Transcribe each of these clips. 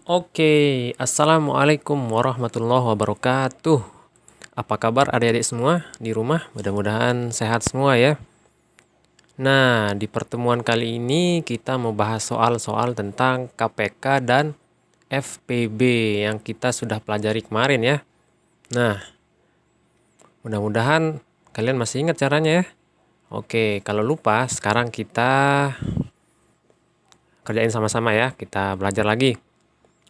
Oke, assalamualaikum warahmatullahi wabarakatuh. Apa kabar adik-adik semua di rumah? Mudah-mudahan sehat semua ya. Nah, di pertemuan kali ini kita mau bahas soal-soal tentang KPK dan FPB yang kita sudah pelajari kemarin ya. Nah, mudah-mudahan kalian masih ingat caranya ya. Oke, kalau lupa sekarang kita kerjain sama-sama ya. Kita belajar lagi.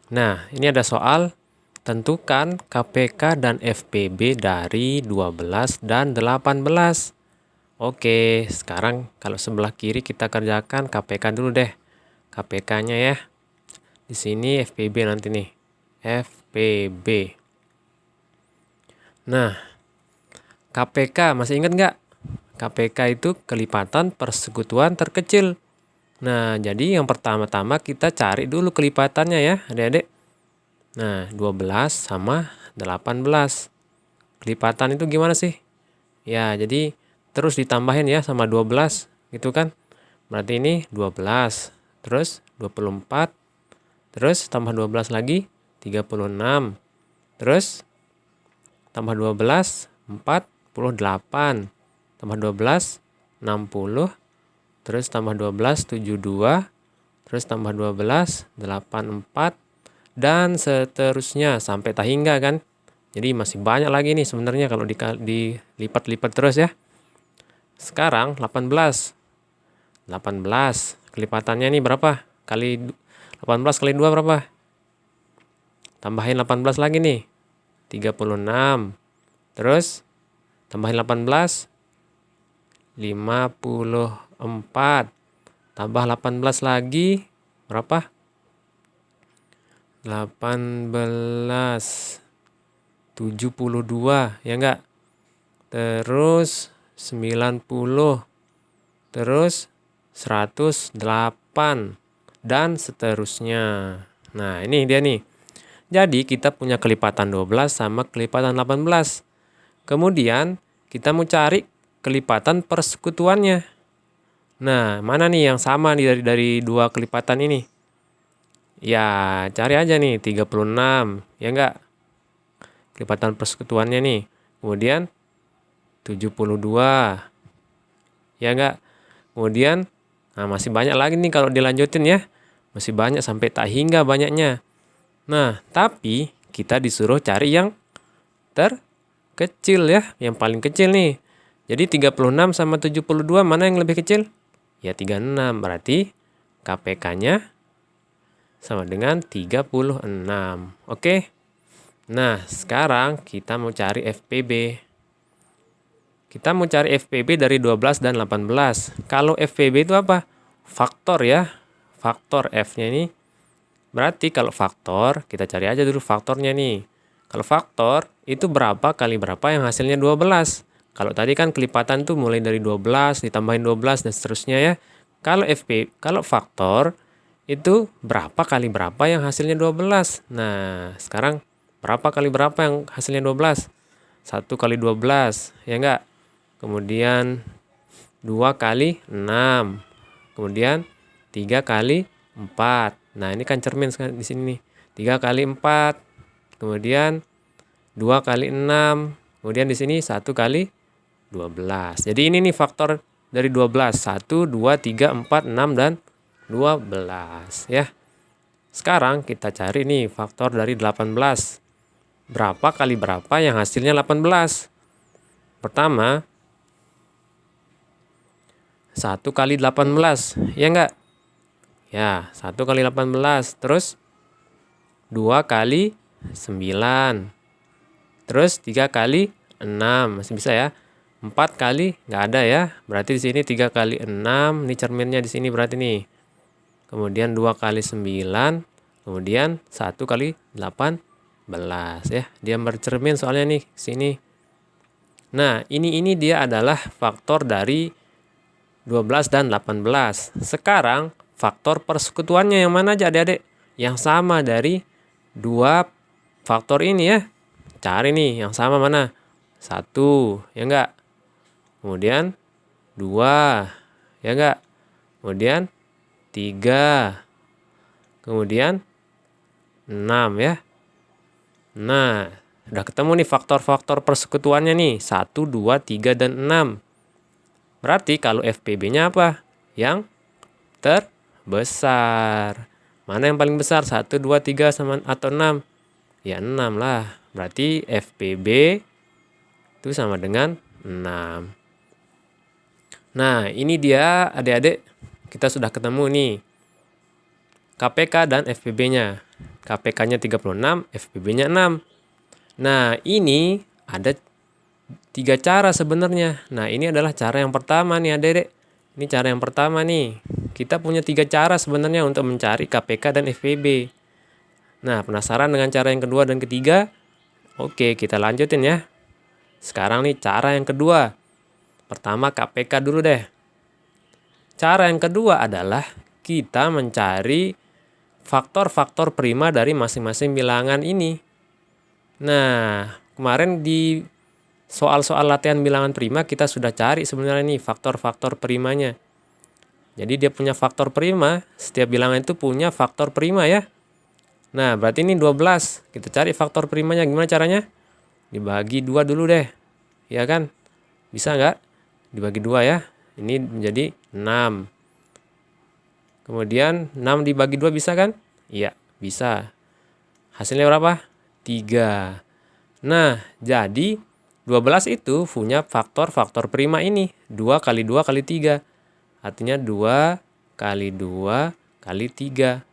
Nah, ini ada soal. Tentukan KPK dan FPB dari 12 dan 18. Oke, sekarang kalau sebelah kiri kita kerjakan KPK dulu deh. KPK-nya ya. Di sini FPB nanti nih. FPB. Nah, KPK masih ingat nggak? KPK itu kelipatan persekutuan terkecil. Nah, jadi yang pertama-tama kita cari dulu kelipatannya ya, adik-adik. Nah, 12 sama 18. Kelipatan itu gimana sih? Ya, jadi terus ditambahin ya sama 12, gitu kan? Berarti ini 12, terus 24, terus tambah 12 lagi, 36, terus tambah 12, 48, tambah 12, 60, terus tambah 12, 72, terus tambah 12, 84, dan seterusnya sampai tak hingga kan. Jadi masih banyak lagi nih sebenarnya kalau dilipat-lipat terus ya. Sekarang 18. 18. Kelipatannya ini berapa? 18 kali 2 berapa? Tambahin 18 lagi nih. 36. Terus tambahin 18. 54. Tambah 18 lagi berapa? 18. 72 ya enggak? Terus 90. Terus 108 dan seterusnya. Nah, ini dia nih. Jadi kita punya kelipatan 12 sama kelipatan 18. Kemudian kita mau cari kelipatan persekutuannya. Nah, mana nih yang sama nih dari dua kelipatan ini? Ya, cari aja nih 36, ya enggak? Kelipatan persekutuannya nih. Kemudian 72. Ya enggak? Kemudian nah masih banyak lagi nih kalau dilanjutin ya. Masih banyak sampai tak hingga banyaknya. Nah, tapi kita disuruh cari yang terkecil ya, yang paling kecil nih. Jadi 36 sama 72 mana yang lebih kecil? Ya 36. Berarti KPK-nya sama dengan 36. Oke. Nah, sekarang kita mau cari FPB. Kita mau cari FPB dari 12 dan 18. Kalau FPB itu apa? Faktor ya. Faktor F-nya ini. Berarti kalau faktor, kita cari aja dulu faktornya nih. Kalau faktor, itu berapa kali berapa yang hasilnya 12. Kalau tadi kan kelipatan tuh mulai dari 12, ditambahin 12, dan seterusnya ya. Kalau faktor, itu berapa kali berapa yang hasilnya 12. Nah, sekarang berapa kali berapa yang hasilnya 12? 1 kali 12, ya enggak? Kemudian 2 kali 6. Kemudian 3 kali 4. Nah, ini kan cermin di sini nih. 3 kali 4. Kemudian 2 kali 6. Kemudian di sini 1 kali 12. Jadi ini nih faktor dari 12. 1, 2, 3, 4, 6, dan 12 ya. Sekarang kita cari nih faktor dari 18. Berapa kali berapa yang hasilnya 18? Pertama, 1 kali 18, ya enggak? Ya, 1 kali 18. Terus 2 kali 9. Terus 3 kali 6. Masih bisa ya. 4 kali nggak ada ya. Berarti di sini 3 kali 6. Ini cerminnya di sini berarti nih. Kemudian 2 kali 9. Kemudian 1 kali 18 ya. Dia bercermin soalnya nih sini. Nah, ini dia adalah faktor dari 12 dan 18. Sekarang faktor persekutuannya yang mana aja adik-adik? Yang sama dari dua faktor ini ya. Cari nih yang sama mana? 1, ya enggak? Kemudian 2, ya enggak? Kemudian 3. Kemudian 6 ya. Nah, udah ketemu nih faktor-faktor persekutuannya nih. 1, 2, 3, dan 6. Berarti kalau FPB-nya apa? Yang terbesar. Mana yang paling besar? 1, 2, 3 sama atau 6? Ya 6 lah. Berarti FPB itu sama dengan 6. Nah, ini dia adik-adik. Kita sudah ketemu nih. KPK dan FPB-nya. KPK-nya 36, FPB-nya 6. Nah, ini ada 3 cara sebenarnya. Nah, ini adalah cara yang pertama nih adik-adik. Ini cara yang pertama nih. Kita punya 3 cara sebenarnya untuk mencari KPK dan FPB. Nah, penasaran dengan cara yang kedua dan ketiga? Oke, kita lanjutin ya. Sekarang nih cara yang kedua. Pertama KPK dulu deh. Cara yang kedua adalah kita mencari faktor-faktor prima dari masing-masing bilangan ini. Nah, kemarin di soal-soal latihan bilangan prima kita sudah cari sebenarnya nih faktor-faktor primanya. Jadi dia punya faktor prima, setiap bilangan itu punya faktor prima ya. Nah, berarti ini 12. Kita cari faktor primanya, gimana caranya? Dibagi 2 dulu deh. Ya kan? Bisa nggak? Dibagi 2 ya. Ini menjadi 6. Kemudian 6 dibagi 2 bisa kan? Iya, bisa. Hasilnya berapa? 3. Nah, jadi 12 itu punya faktor-faktor prima ini. 2 kali 2 kali 3. Artinya 2 kali 2 kali 3.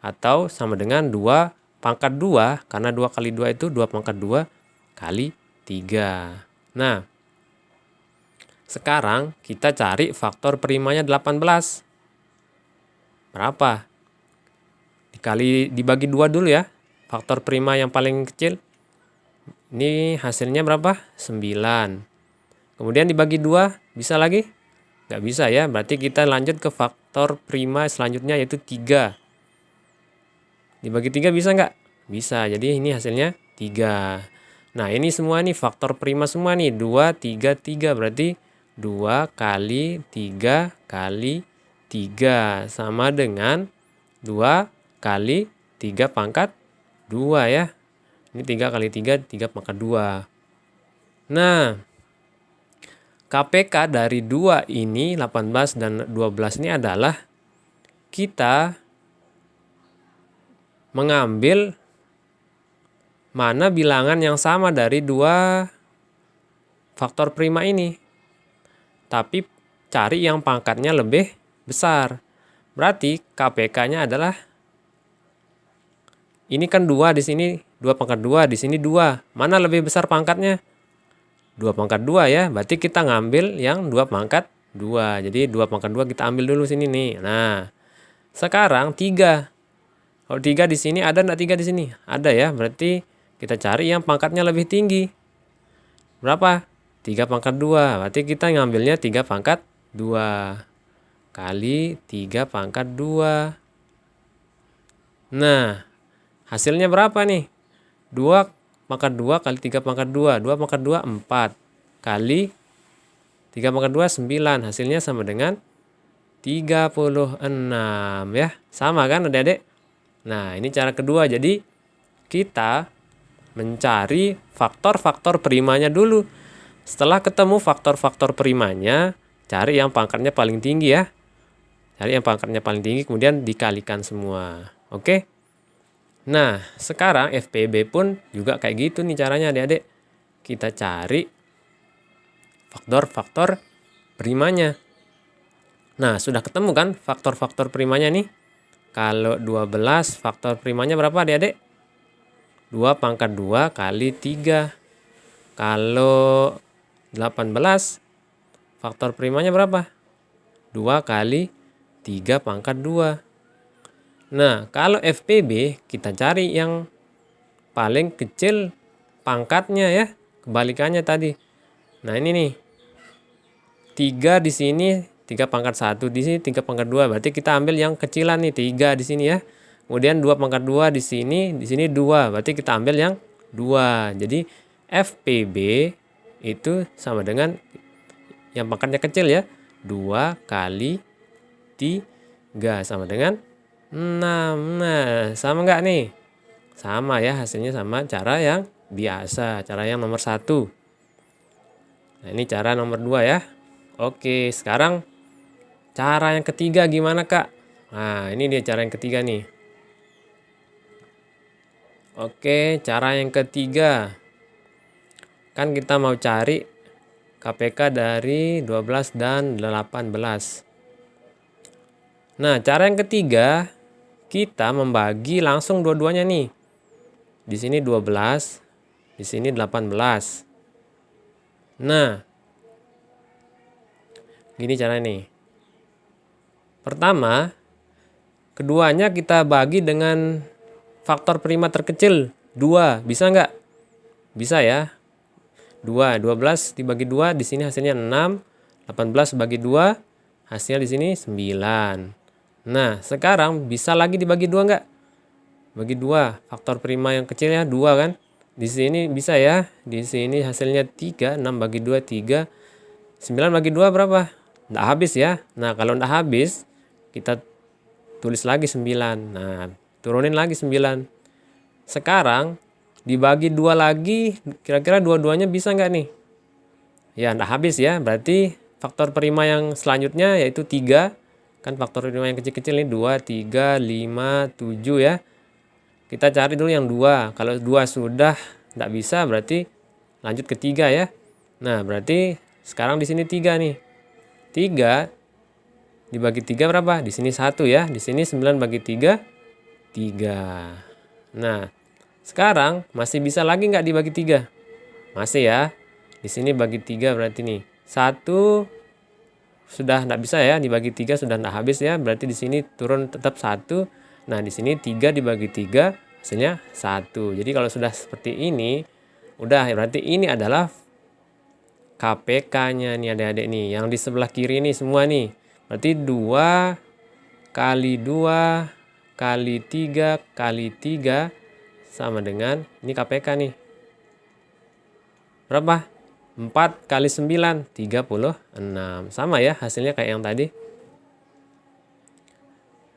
Atau sama dengan 2 pangkat 2. Karena 2 kali 2 itu 2 pangkat 2 kali 3. Nah, sekarang kita cari faktor primanya 18. Berapa? Dibagi 2 dulu ya. Faktor prima yang paling kecil. Ini hasilnya berapa? 9. Kemudian dibagi 2, bisa lagi? Nggak bisa ya, berarti kita lanjut ke faktor prima selanjutnya yaitu 3. Dibagi 3 bisa nggak? Bisa, jadi ini hasilnya 3. Nah, ini semua nih faktor prima semua nih. 2, 3, 3. Berarti 2 kali 3 kali 3 sama dengan 2 kali 3 pangkat 2 ya. Ini 3 kali 3, 3 pangkat 2. Nah, KPK dari 2 ini, 18 dan 12 ini adalah kita mengambil mana bilangan yang sama dari 2 faktor prima ini. Tapi cari yang pangkatnya lebih besar. Berarti KPK-nya adalah ini kan 2 di sini, 2 pangkat 2, di sini 2. Mana lebih besar pangkatnya? 2 pangkat 2 ya. Berarti kita ngambil yang 2 pangkat 2. Jadi 2 pangkat 2 kita ambil dulu sini nih. Nah, sekarang 3. Kalau 3 di sini ada enggak 3 di sini? Ada ya. Berarti kita cari yang pangkatnya lebih tinggi. Berapa? 3 pangkat 2. Berarti kita ngambilnya 3 pangkat 2 kali 3 pangkat 2. Nah, hasilnya berapa nih? 2 pangkat 2 kali 3 pangkat 2. 2 pangkat 2, 4. Kali 3 pangkat 2, 9. Hasilnya sama dengan 36 ya. Sama kan adik-adik? Nah, ini cara kedua. Jadi, kita mencari faktor-faktor primanya dulu. Setelah ketemu faktor-faktor primanya, cari yang pangkatnya paling tinggi ya. Cari yang pangkatnya paling tinggi, kemudian dikalikan semua. Oke? Nah, sekarang FPB pun juga kayak gitu nih caranya adik-adik. Kita cari faktor-faktor primanya. Nah, sudah ketemu kan faktor-faktor primanya nih? Kalau 12 faktor primanya berapa adik-adik? 2 pangkat 2 kali 3. Kalau 18 faktor primanya berapa? 2 kali 3 pangkat 2. Nah, kalau FPB kita cari yang paling kecil pangkatnya ya. Kebalikannya tadi. Nah, ini nih. 3 di sini, 3 pangkat 1 di sini, 3 pangkat 2. Berarti kita ambil yang kecilan nih, 3 di sini ya. Kemudian 2 pangkat 2 di sini 2. Berarti kita ambil yang 2. Jadi FPB itu sama dengan yang pangkatnya kecil ya. 2 kali 3 sama dengan 6. Nah, sama nggak nih? Sama ya, hasilnya sama cara yang biasa, cara yang nomor 1. Nah, ini cara nomor 2 ya. Oke, sekarang cara yang ketiga gimana, Kak? Nah, ini dia cara yang ketiga nih. Oke, cara yang ketiga. Kan kita mau cari KPK dari 12 dan 18. Nah, cara yang ketiga, kita membagi langsung dua-duanya nih. Di sini 12, di sini 18. Nah, gini cara nih. Pertama, keduanya kita bagi dengan faktor prima terkecil 2. Bisa nggak? Bisa ya. 2, 12 dibagi 2, di sini hasilnya 6. 18 bagi 2, hasilnya di sini 9. Nah, sekarang bisa lagi dibagi 2 nggak? Bagi 2, faktor prima yang kecilnya 2 kan? Di sini bisa ya. Di sini hasilnya 3, 6 bagi 2, 3. 9 bagi 2 berapa? Nggak habis ya. Nah, kalau nggak habis, kita tulis lagi 9. Nah, turunin lagi 9. Sekarang dibagi 2 lagi, kira-kira dua-duanya bisa nggak nih? Ya, nggak habis ya. Berarti faktor prima yang selanjutnya yaitu 3. Kan faktor prima yang kecil-kecil ini 2, 3, 5, 7 ya. Kita cari dulu yang 2. Kalau 2 sudah nggak bisa, berarti lanjut ke 3 ya. Nah, berarti sekarang di sini 3 nih. 3 dibagi 3 berapa? Di sini 1 ya. Di sini 9 bagi 3, 3. Nah, sekarang masih bisa lagi nggak dibagi 3? Masih ya. Di sini bagi 3 berarti nih. 1 sudah nggak bisa ya, dibagi 3 sudah nggak habis ya. Berarti di sini turun tetap 1. Nah, di sini 3 dibagi 3 hasilnya 1. Jadi kalau sudah seperti ini, udah berarti ini adalah KPK-nya nih adik-adik nih. Yang di sebelah kiri nih semua nih. Berarti 2 kali 2 kali 3 kali 3 sama dengan ini KPK nih. Berapa? 4 kali 9, 36. Sama ya hasilnya kayak yang tadi.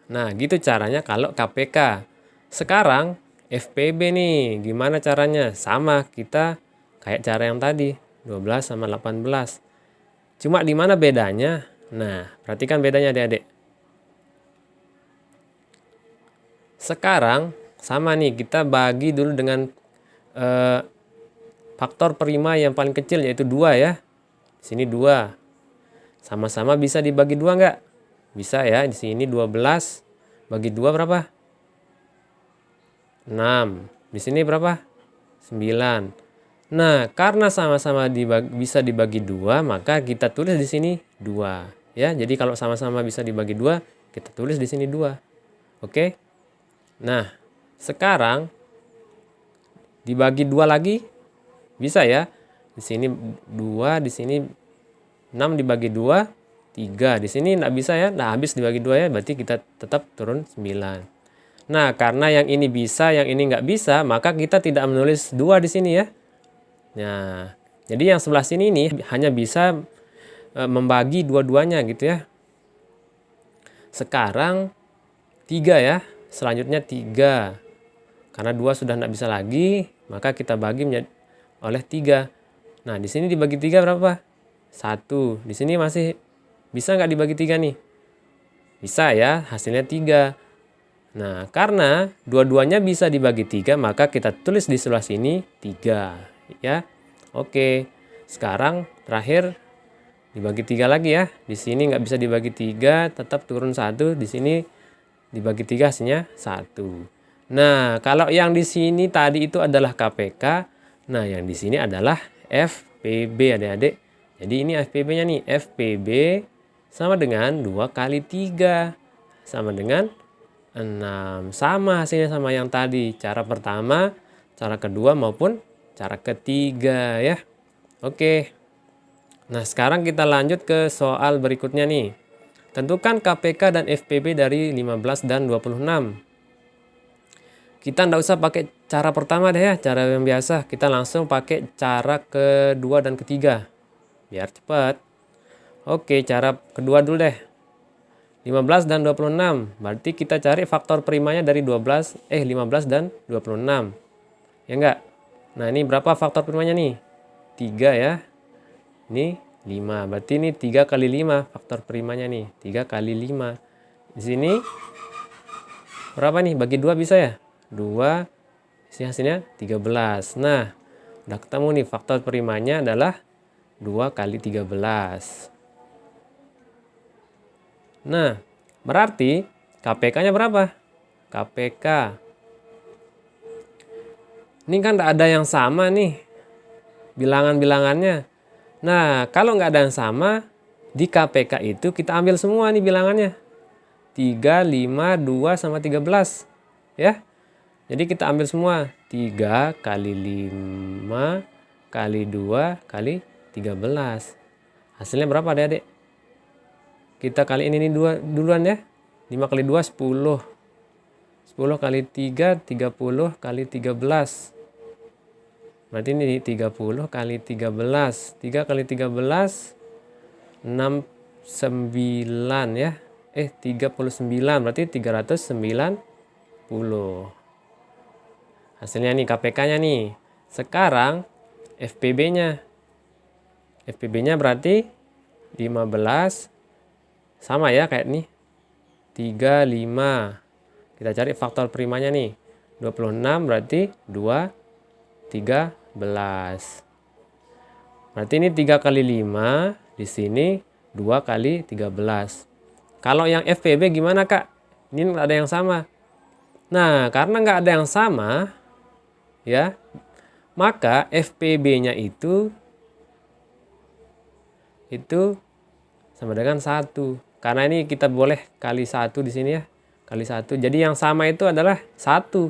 Nah, gitu caranya kalau KPK. Sekarang FPB nih, gimana caranya? Sama, kita kayak cara yang tadi, 12 sama 18. Cuma di mana bedanya? Nah, perhatikan bedanya adik-adik. Sekarang sama nih, kita bagi dulu dengan faktor prima yang paling kecil yaitu 2 ya. Di sini 2. Sama-sama bisa dibagi 2 nggak? Bisa ya. Di sini 12 bagi 2 berapa? 6. Di sini berapa? 9. Nah, karena sama-sama bisa dibagi 2, maka kita tulis di sini 2 ya. Jadi kalau sama-sama bisa dibagi 2, kita tulis di sini 2. Oke? Nah, sekarang dibagi 2 lagi bisa ya. Di sini 2, di sini 6 dibagi 2, 3. Di sini enggak bisa ya. Nah, habis dibagi 2 ya, berarti kita tetap turun 9. Nah, karena yang ini bisa, yang ini nggak bisa, maka kita tidak menulis 2 di sini ya. Nah, jadi yang sebelah sini ini hanya bisa membagi dua-duanya gitu ya. Sekarang 3 ya. Selanjutnya 3. Karena 2 sudah nggak bisa lagi, maka kita bagi oleh 3. Nah, di sini dibagi 3 berapa? 1. Di sini masih bisa nggak dibagi 3 nih? Bisa ya, hasilnya 3. Nah, karena dua-duanya bisa dibagi 3, maka kita tulis di sebelah sini 3 ya. Oke, sekarang terakhir dibagi 3 lagi ya. Di sini nggak bisa dibagi 3, tetap turun 1. Di sini dibagi 3 hasilnya 1. Nah, kalau yang di sini tadi itu adalah KPK. Nah, yang di sini adalah FPB adik-adik. Jadi ini FPB-nya nih. FPB sama dengan 2 kali 3. Sama dengan 6. Sama hasilnya sama yang tadi. Cara pertama, cara kedua maupun cara ketiga ya. Oke. Nah, sekarang kita lanjut ke soal berikutnya nih. Tentukan KPK dan FPB dari 15 dan 26. Kita nggak usah pakai cara pertama deh ya, cara yang biasa. Kita langsung pakai cara kedua dan ketiga. Biar cepat. Oke, cara kedua dulu deh. 15 dan 26. Berarti kita cari faktor primanya dari 15 dan 26. Ya enggak? Nah, ini berapa faktor primanya nih? 3 ya. Ini 5. Berarti ini 3 kali 5 faktor primanya nih. 3 kali 5. Di sini berapa nih? Bagi 2 bisa ya? 2. Sini hasilnya 13. Nah, udah ketemu nih faktor primanya adalah 2 kali 13. Nah, berarti KPK-nya berapa? KPK. Ini kan tidak ada yang sama nih bilangan-bilangannya. Nah, kalau nggak ada yang sama, di KPK itu kita ambil semua nih bilangannya. 3, 5, 2, sama 13. Ya. Jadi kita ambil semua. 3 kali 5 kali 2 kali 13. Hasilnya berapa adik-adik? Kita kali ini duluan ya. 5 kali 2, 10. 10 kali 3, 30 kali 13. Berarti ini 30 kali 13. 3 kali 13, 69 ya. 39. Berarti 390. Hasilnya nih KPK-nya nih. Sekarang FPB-nya. FPB-nya berarti 15. Sama ya kayak nih. 3, 5. Kita cari faktor primanya nih. 26 berarti 2, 13. Berarti ini 3 kali 5. Di sini 2 kali 13. Kalau yang FPB gimana kak? Ini nggak ada yang sama. Nah, karena nggak ada yang sama, ya, maka FPB-nya itu sama dengan 1. Karena ini kita boleh kali 1 di sini ya. Kali 1. Jadi yang sama itu adalah 1.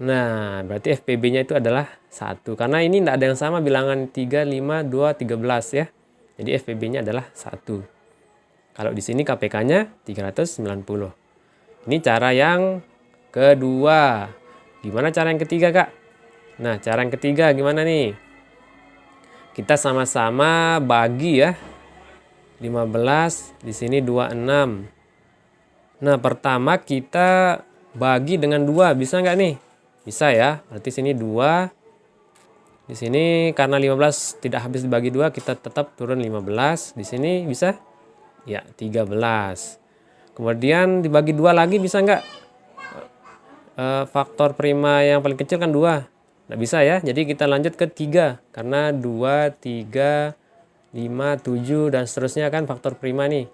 Nah, berarti FPB-nya itu adalah 1. Karena ini tidak ada yang sama bilangan 3, 5, 2, 13 ya. Jadi FPB-nya adalah 1. Kalau di sini KPK-nya 390. Ini cara yang kedua. Gimana cara yang ketiga, Kak? Nah, cara yang ketiga gimana nih? Kita sama-sama bagi ya. 15, di sini 26. Nah, pertama kita bagi dengan 2. Bisa nggak nih? Bisa ya. Berarti sini 2. Di sini karena 15 tidak habis dibagi 2, kita tetap turun 15. Di sini bisa? Ya, 13. Kemudian dibagi 2 lagi bisa nggak? Faktor prima yang paling kecil kan 2. Nggak bisa ya. Jadi kita lanjut ke 3. Karena 2, 3, 5, 7, dan seterusnya kan faktor prima nih.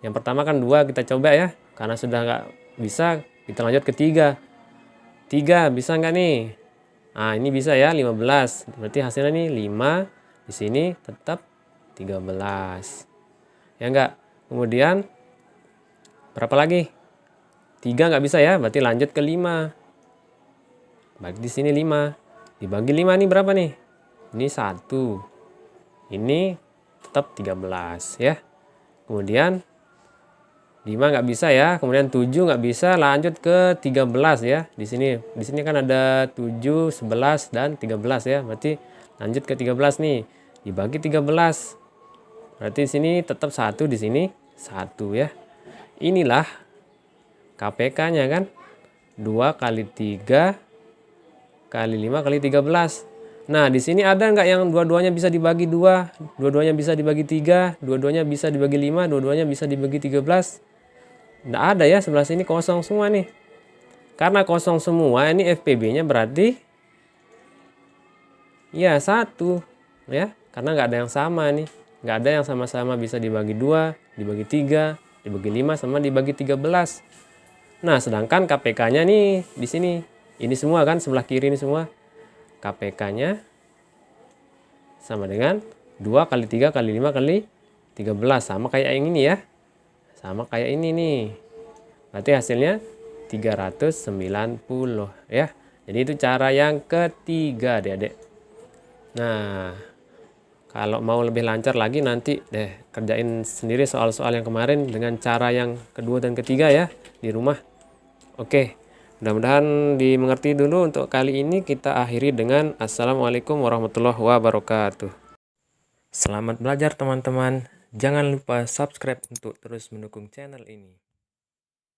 Yang pertama kan 2 kita coba ya. Karena sudah nggak bisa, kita lanjut ke 3. 3 bisa nggak nih? Nah, ini bisa ya, 15. Berarti hasilnya nih 5. Di sini tetap 13. Ya enggak? Kemudian berapa lagi? 3 nggak bisa ya, berarti lanjut ke 5. Bagi di sini 5. Dibagi 5 nih berapa nih? Ini 1. Ini tetap 13 ya. Kemudian 5 nggak bisa ya, kemudian 7 nggak bisa, lanjut ke 13 ya. Di sini kan ada 7, 11 dan 13 ya. Berarti lanjut ke 13 nih. Dibagi 13. Berarti di sini tetap 1, di sini 1 ya. Inilah KPK-nya kan. 2 kali 3 kali 5 kali 13. Nah, di sini ada nggak yang dua-duanya bisa dibagi 2, dua-duanya bisa dibagi 3, dua-duanya bisa dibagi 5, dua-duanya bisa dibagi 13? Nggak ada ya, sebelah sini kosong semua nih. Karena kosong semua, ini FPB-nya berarti ya 1 ya. Karena nggak ada yang sama nih. Nggak ada yang sama-sama bisa dibagi 2, dibagi 3, dibagi 5, sama dibagi 13. Nah, sedangkan KPK-nya nih di sini. Ini semua kan, sebelah kiri ini semua. KPK-nya sama dengan 2 kali 3 kali 5 kali 13. Sama kayak yang ini ya. Sama kayak ini nih. Berarti hasilnya 390 ya. Jadi itu cara yang ketiga, Adik-adik. Nah, kalau mau lebih lancar lagi nanti deh kerjain sendiri soal-soal yang kemarin dengan cara yang kedua dan ketiga ya di rumah. Oke. Mudah-mudahan dimengerti dulu. Untuk kali ini kita akhiri dengan Assalamualaikum warahmatullahi wabarakatuh. Selamat belajar teman-teman. Jangan lupa subscribe untuk terus mendukung channel ini.